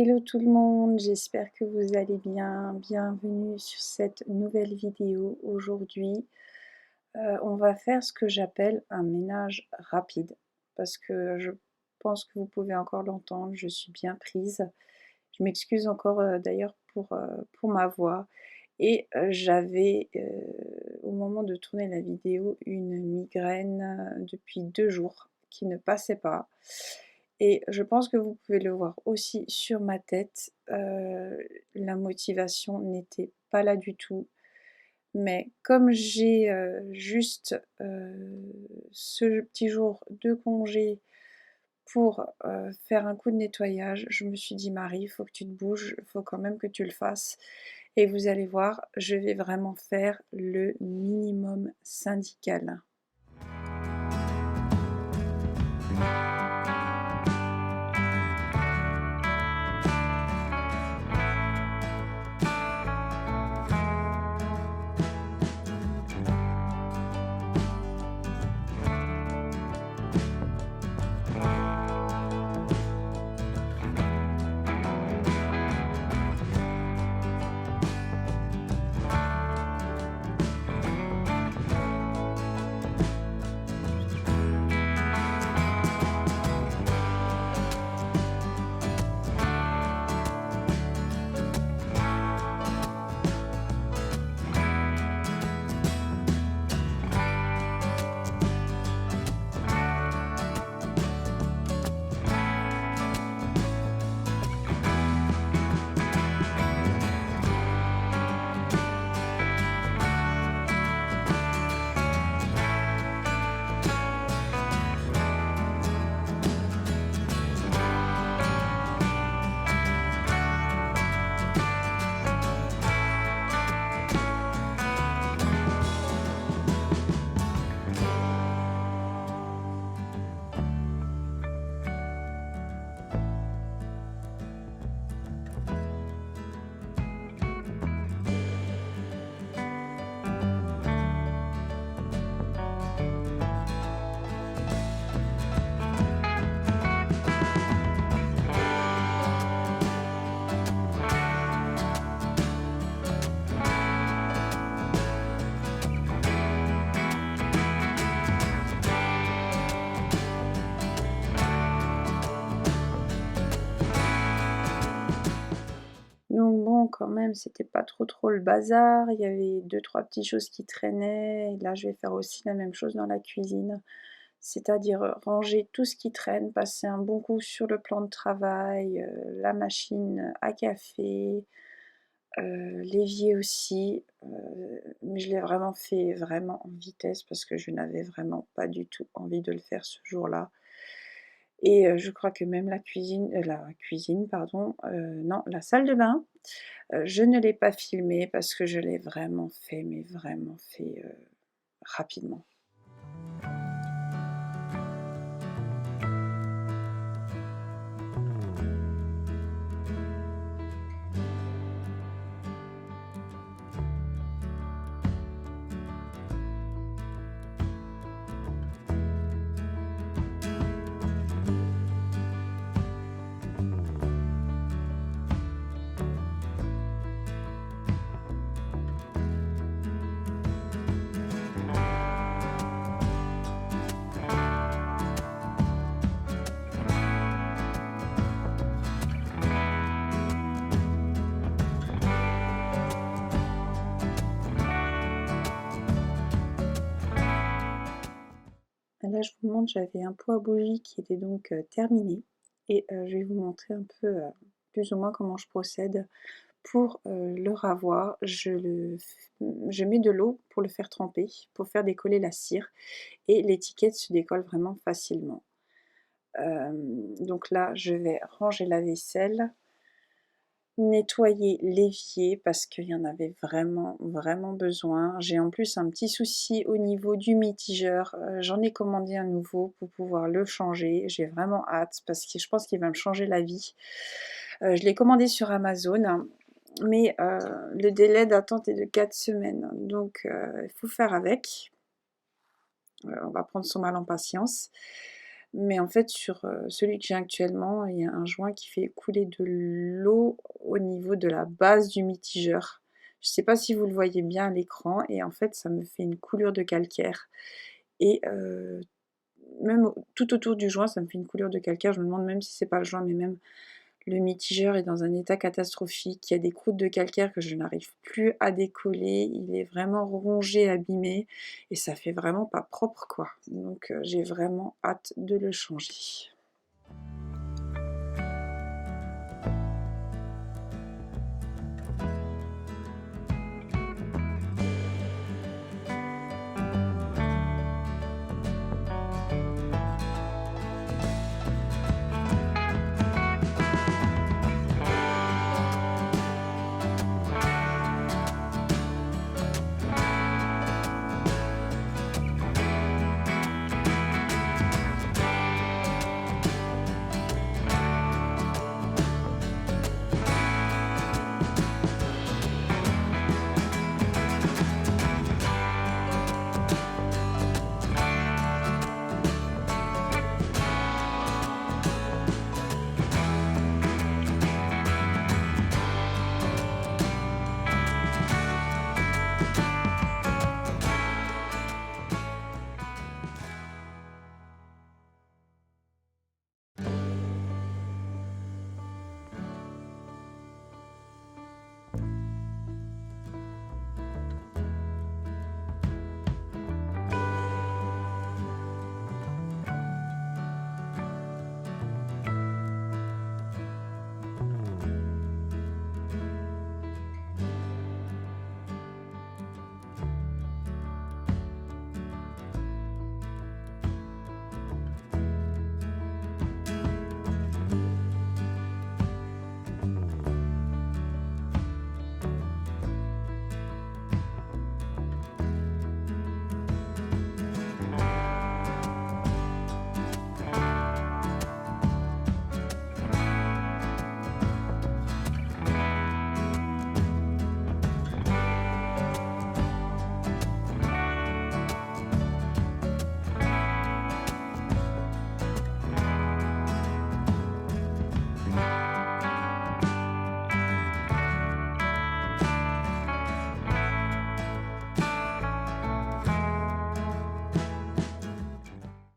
Hello tout le monde, j'espère que vous allez bien. Bienvenue sur cette nouvelle vidéo. Aujourd'hui, on va faire ce que j'appelle un ménage rapide parce que je pense que vous pouvez encore l'entendre, je suis bien prise. Je m'excuse encore d'ailleurs pour ma voix et j'avais au moment de tourner la vidéo une migraine depuis 2 jours qui ne passait pas. Et je pense que vous pouvez le voir aussi sur ma tête, la motivation n'était pas là du tout. Mais comme j'ai, juste, ce petit jour de congé pour, faire un coup de nettoyage, je me suis dit: «Marie, il faut que tu te bouges, il faut quand même que tu le fasses» et vous allez voir, je vais vraiment faire le minimum syndical. Donc bon, quand même, c'était pas trop le bazar. Il y avait deux trois petites choses qui traînaient et là, je vais faire aussi la même chose dans la cuisine. C'est-à-dire, ranger tout ce qui traîne, passer un bon coup sur le plan de travail, la machine à café, l'évier aussi, mais je l'ai vraiment fait vraiment en vitesse parce que je n'avais vraiment pas du tout envie de le faire ce jour-là. Et je crois que même la cuisine pardon, non, la salle de bain, je ne l'ai pas filmée parce que je l'ai vraiment fait, mais vraiment fait, rapidement. Là, je vous montre, j'avais un pot à bougies qui était donc, terminé et je vais vous montrer un peu, plus ou moins comment je procède pour, le ravoir. Je mets de l'eau pour le faire tremper, pour faire décoller la cire et l'étiquette se décolle vraiment facilement. Donc là, je vais ranger la vaisselle, nettoyer l'évier parce qu'il y en avait vraiment besoin. J'ai en plus un petit souci au niveau du mitigeur, j'en ai commandé un nouveau pour pouvoir le changer. J'ai vraiment hâte parce que je pense qu'il va me changer la vie. Je l'ai commandé sur Amazon, hein, mais le délai d'attente est de 4 semaines, donc il faut faire avec. On va prendre son mal en patience. Mais en fait sur, celui que j'ai actuellement, il y a un joint qui fait couler de l'eau au niveau de la base du mitigeur. Je sais pas si vous le voyez bien à l'écran et en fait ça me fait une coulure de calcaire et même tout autour du joint ça me fait une coulure de calcaire. Je me demande même si c'est pas le joint, mais même le mitigeur est dans un état catastrophique. Il y a des croûtes de calcaire que je n'arrive plus à décoller. Il est vraiment rongé, abîmé et ça fait vraiment pas propre quoi. Donc j'ai vraiment hâte de le changer.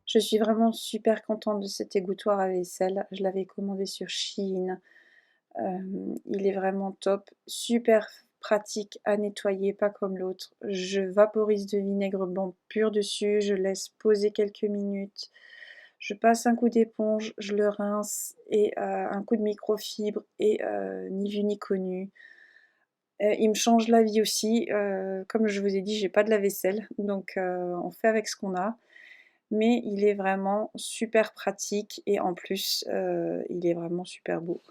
Je suis vraiment super contente de cet égouttoir à vaisselle. Je l'avais commandé sur Shein. Il est vraiment top, super pratique à nettoyer, pas comme l'autre. Je vaporise de vinaigre blanc pur dessus, je laisse poser quelques minutes. Je passe un coup d'éponge, je le rince et un coup de microfibre et ni vu ni connu. Il me change la vie aussi. Comme je vous ai dit, j'ai pas de lave-vaisselle, donc on fait avec ce qu'on a. Mais il est vraiment super pratique et en plus, il est vraiment super beau.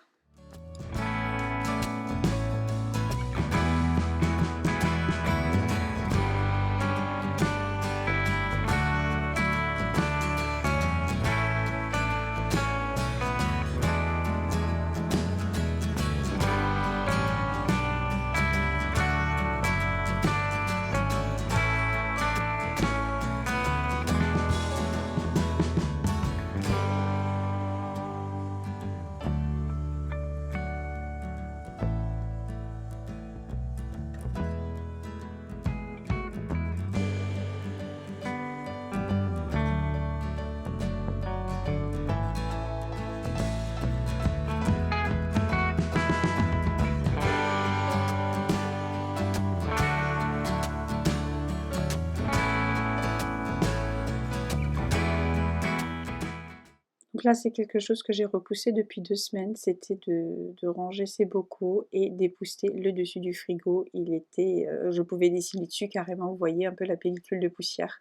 Donc là, c'est quelque chose que j'ai repoussé depuis 2 semaines, c'était de ranger ces bocaux et d'épousseter le dessus du frigo. Il était, je pouvais dessiner dessus carrément, vous voyez un peu la pellicule de poussière.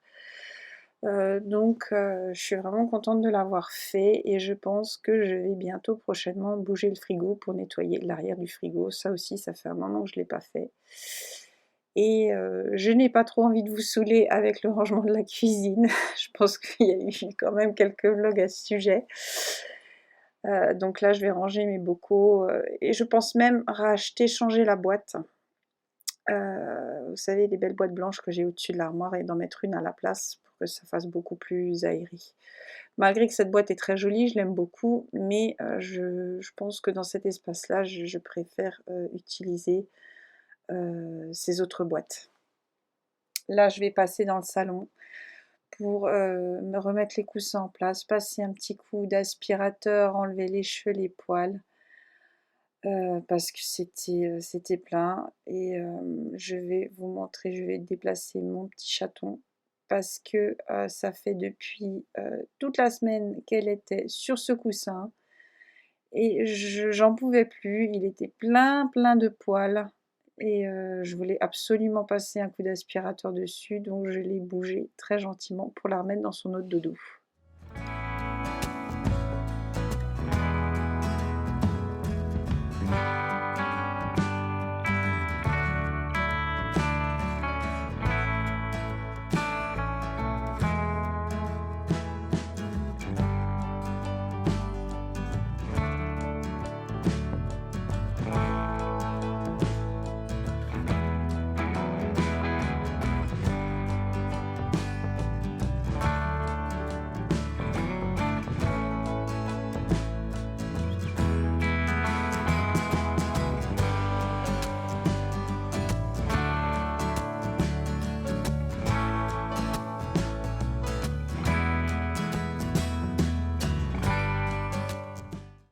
Je suis vraiment contente de l'avoir fait et je pense que je vais bientôt prochainement bouger le frigo pour nettoyer l'arrière du frigo. Ça aussi, ça fait un moment que je ne l'ai pas fait. Et je n'ai pas trop envie de vous saouler avec le rangement de la cuisine. Je pense qu'il y a eu quand même quelques vlogs à ce sujet. Donc là, je vais ranger mes bocaux et je pense même racheter, changer la boîte. Vous savez, les belles boîtes blanches que j'ai au-dessus de l'armoire et d'en mettre une à la place pour que ça fasse beaucoup plus aéré. Malgré que cette boîte est très jolie, je l'aime beaucoup, mais je pense que dans cet espace-là, je préfère utiliser ces autres boîtes. Là, je vais passer dans le salon pour me remettre les coussins en place, passer un petit coup d'aspirateur, enlever les cheveux, les poils, parce que c'était plein. Et je vais vous montrer, je vais déplacer mon petit chaton parce que ça fait depuis toute la semaine qu'elle était sur ce coussin et j'en pouvais plus. Il était plein de poils et je voulais absolument passer un coup d'aspirateur dessus, donc je l'ai bougé très gentiment pour la remettre dans son autre doudou.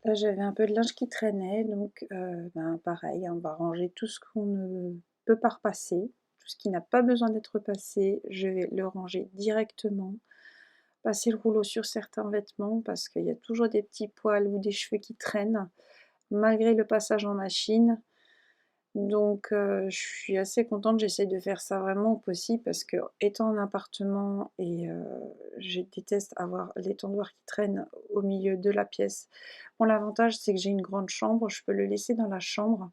Là, j'avais un peu de linge qui traînait, donc ben, pareil, on va ranger tout ce qu'on ne peut pas repasser, tout ce qui n'a pas besoin d'être repassé, je vais le ranger directement, passer le rouleau sur certains vêtements parce qu'il y a toujours des petits poils ou des cheveux qui traînent, malgré le passage en machine. Donc je suis assez contente, j'essaye de faire ça vraiment au possible parce que étant en appartement et je déteste avoir l'étendoir qui traîne au milieu de la pièce. Bon, l'avantage c'est que j'ai une grande chambre, je peux le laisser dans la chambre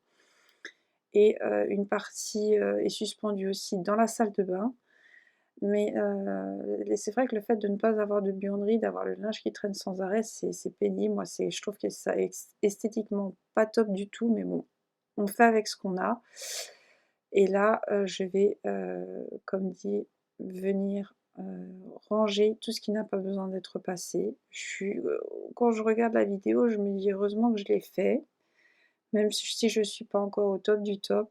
et une partie est suspendue aussi dans la salle de bain. Mais c'est vrai que le fait de ne pas avoir de buanderie, d'avoir le linge qui traîne sans arrêt, c'est pénible. Moi, je trouve que ça esthétiquement pas top du tout, mais bon, on fait avec ce qu'on a. Et là, je vais, comme dit, venir ranger tout ce qui n'a pas besoin d'être passé. Quand je regarde la vidéo, je me dis heureusement que je l'ai fait, même si je ne suis pas encore au top du top.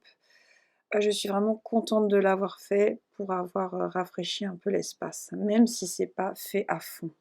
Je suis vraiment contente de l'avoir fait pour avoir rafraîchi un peu l'espace, même si c'est pas fait à fond.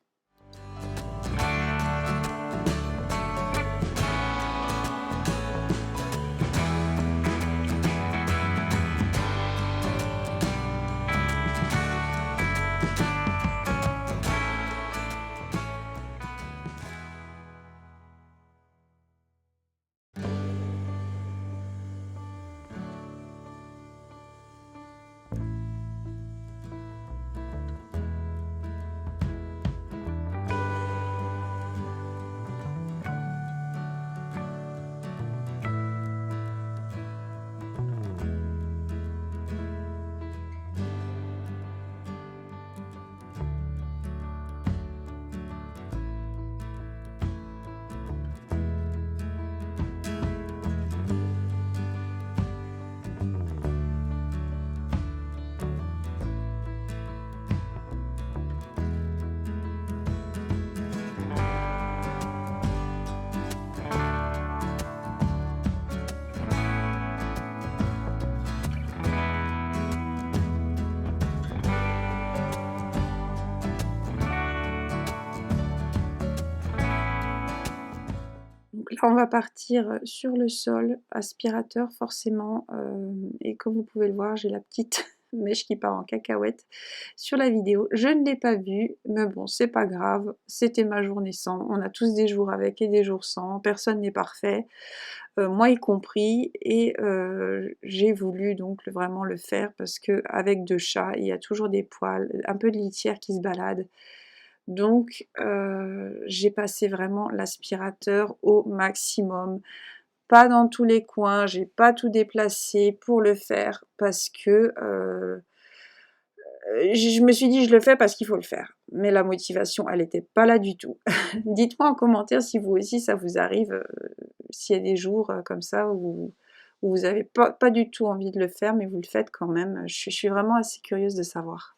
Donc là, on va partir sur le sol, aspirateur forcément, et comme vous pouvez le voir, j'ai la petite mèche qui part en cacahuète sur la vidéo. Je ne l'ai pas vue, mais bon, c'est pas grave, c'était ma journée sans. On a tous des jours avec et des jours sans, personne n'est parfait, moi y compris, et j'ai voulu donc vraiment le faire parce qu'avec 2 chats, il y a toujours des poils, un peu de litière qui se balade. Donc j'ai passé vraiment l'aspirateur au maximum. Pas dans tous les coins, j'ai pas tout déplacé pour le faire parce que je me suis dit: «Je le fais parce qu'il faut le faire». Mais la motivation, elle était pas là du tout. Dites-moi en commentaire si vous aussi ça vous arrive, s'il y a des jours, comme ça où vous avez pas du tout envie de le faire, mais vous le faites quand même. Je suis vraiment assez curieuse de savoir.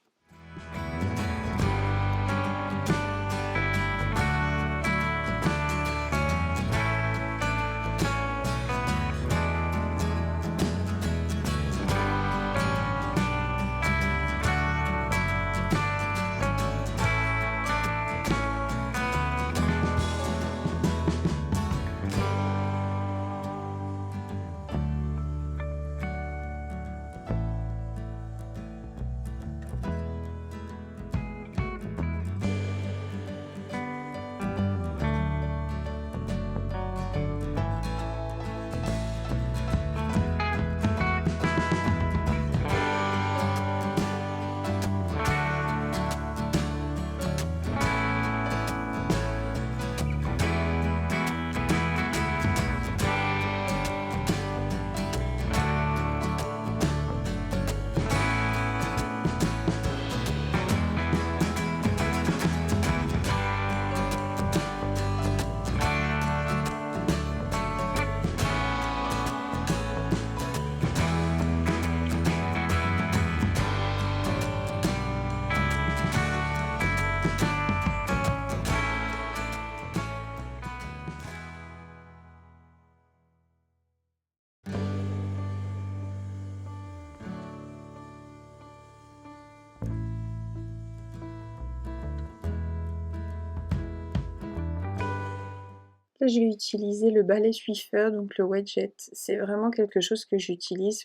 je vais utiliser le balai Swiffer, donc le Wet-Jet. C'est vraiment quelque chose que j'utilise,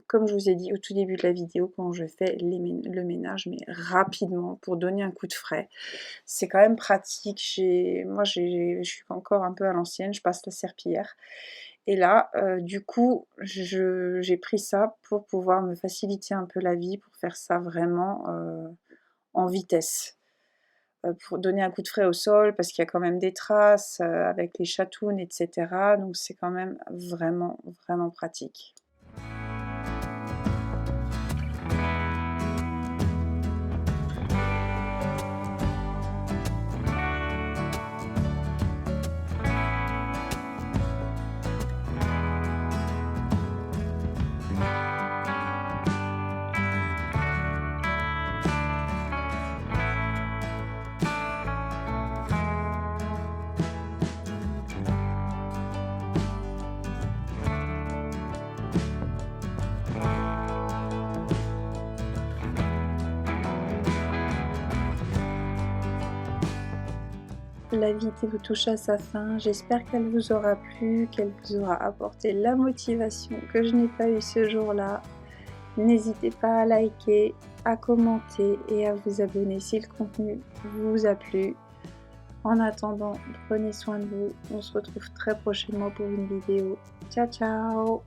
comme je vous ai dit au tout début de la vidéo, quand je fais le ménage, mais rapidement, pour donner un coup de frais. C'est quand même pratique. Je suis encore un peu à l'ancienne, je passe la serpillière. Et là, du coup, j'ai pris ça pour pouvoir me faciliter un peu la vie, pour faire ça vraiment en vitesse. Pour donner un coup de frais au sol, parce qu'il y a quand même des traces avec les chatounes, etc. Donc c'est quand même vraiment, vraiment pratique. La vidéo touche à sa fin, j'espère qu'elle vous aura plu, qu'elle vous aura apporté la motivation que je n'ai pas eue ce jour-là. N'hésitez pas à liker, à commenter et à vous abonner si le contenu vous a plu. En attendant, prenez soin de vous, on se retrouve très prochainement pour une vidéo. Ciao ciao!